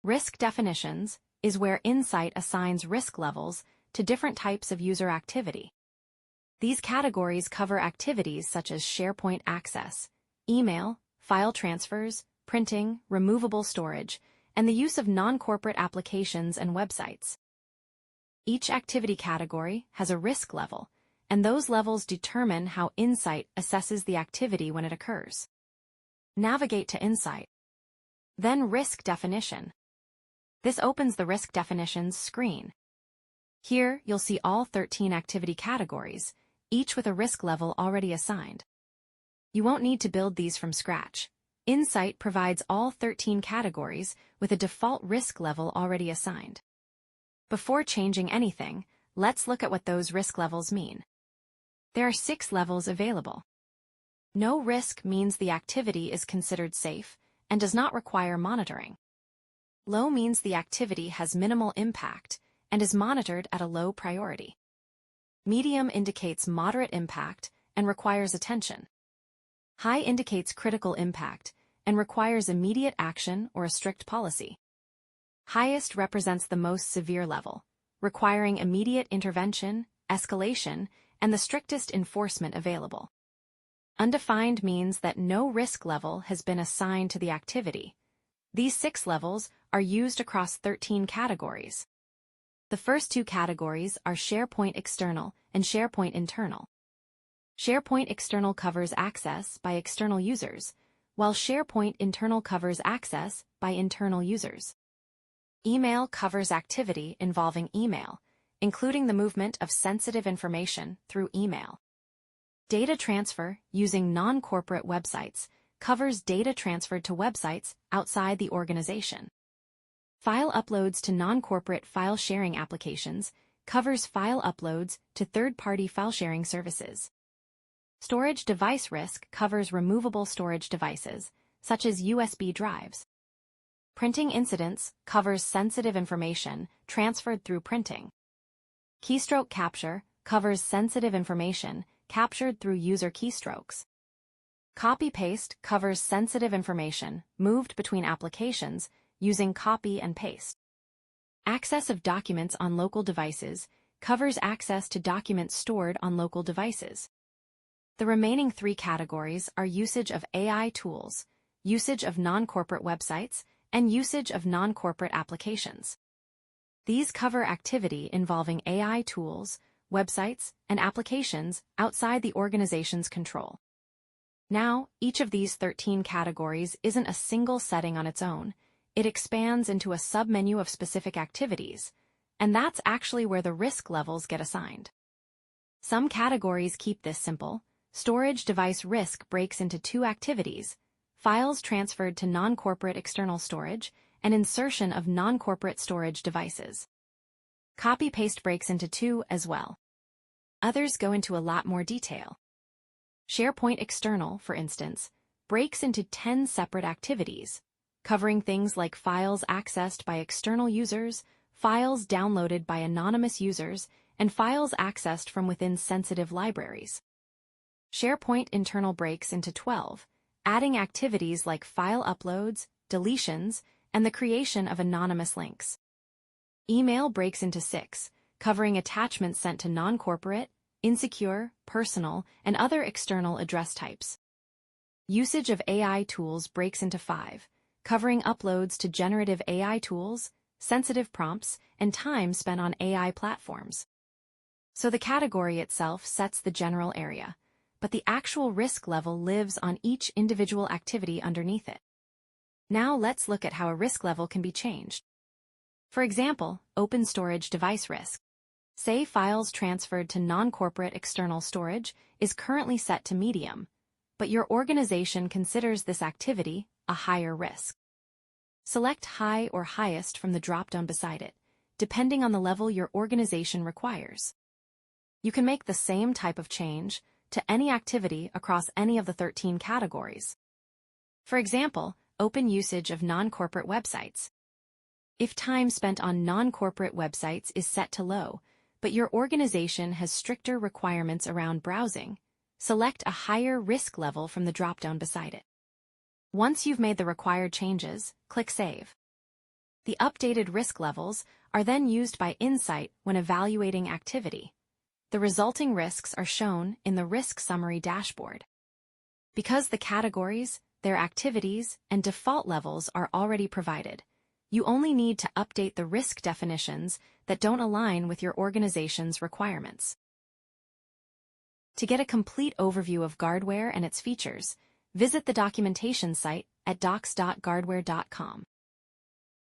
Risk definitions is where Insight assigns risk levels to different types of user activity. These categories cover activities such as SharePoint access, email, file transfers, printing, removable storage, and the use of non-corporate applications and websites. Each activity category has a risk level, and those levels determine how Insight assesses the activity when it occurs. Navigate to Insight. Then Risk Definition. This opens the Risk Definitions screen. Here, you'll see all 13 activity categories, each with a risk level already assigned. You won't need to build these from scratch. Insight provides all 13 categories with a default risk level already assigned. Before changing anything, let's look at what those risk levels mean. There are 6 levels available. No risk means the activity is considered safe and does not require monitoring. Low means the activity has minimal impact and is monitored at a low priority. Medium indicates moderate impact and requires attention. High indicates critical impact and requires immediate action or a strict policy. Highest represents the most severe level, requiring immediate intervention, escalation, and the strictest enforcement available. Undefined means that no risk level has been assigned to the activity. These 6 levels are used across 13 categories. The first 2 categories are SharePoint External and SharePoint Internal. SharePoint External covers access by external users, while SharePoint Internal covers access by internal users. Email covers activity involving email, including the movement of sensitive information through email. Data transfer using non-corporate websites covers data transferred to websites outside the organization. File uploads to non-corporate file sharing applications covers file uploads to third-party file sharing services. Storage device risk covers removable storage devices, such as USB drives. Printing incidents covers sensitive information transferred through printing. Keystroke capture covers sensitive information captured through user keystrokes. Copy-paste covers sensitive information moved between applications using copy and paste. Access of documents on local devices covers access to documents stored on local devices. The remaining 3 categories are usage of AI tools, usage of non-corporate websites, and usage of non-corporate applications. These cover activity involving AI tools, websites, and applications outside the organization's control. Now, each of these 13 categories isn't a single setting on its own. It expands into a submenu of specific activities, and that's actually where the risk levels get assigned. Some categories keep this simple. Storage device risk breaks into 2 activities: files transferred to non-corporate external storage, and insertion of non-corporate storage devices. Copy-paste breaks into 2 as well. Others go into a lot more detail. SharePoint External, for instance, breaks into 10 separate activities, covering things like files accessed by external users, files downloaded by anonymous users, and files accessed from within sensitive libraries. SharePoint Internal breaks into 12, adding activities like file uploads, deletions, and the creation of anonymous links. Email breaks into 6, covering attachments sent to non-corporate, insecure, personal, and other external address types. Usage of AI tools breaks into 5, covering uploads to generative AI tools, sensitive prompts, and time spent on AI platforms. So the category itself sets the general area, but the actual risk level lives on each individual activity underneath it. Now let's look at how a risk level can be changed. For example, open storage device risk. Say files transferred to non-corporate external storage is currently set to medium, but your organization considers this activity a higher risk. Select high or highest from the drop-down beside it, depending on the level your organization requires. You can make the same type of change to any activity across any of the 13 categories. For example, open usage of non-corporate websites. If time spent on non-corporate websites is set to low, but your organization has stricter requirements around browsing, select a higher risk level from the drop-down beside it. Once you've made the required changes, click Save. The updated risk levels are then used by Insight when evaluating activity. The resulting risks are shown in the risk summary dashboard. Because the categories, their activities, and default levels are already provided, you only need to update the risk definitions that don't align with your organization's requirements. To get a complete overview of GuardWare and its features, visit the documentation site at docs.guardware.com.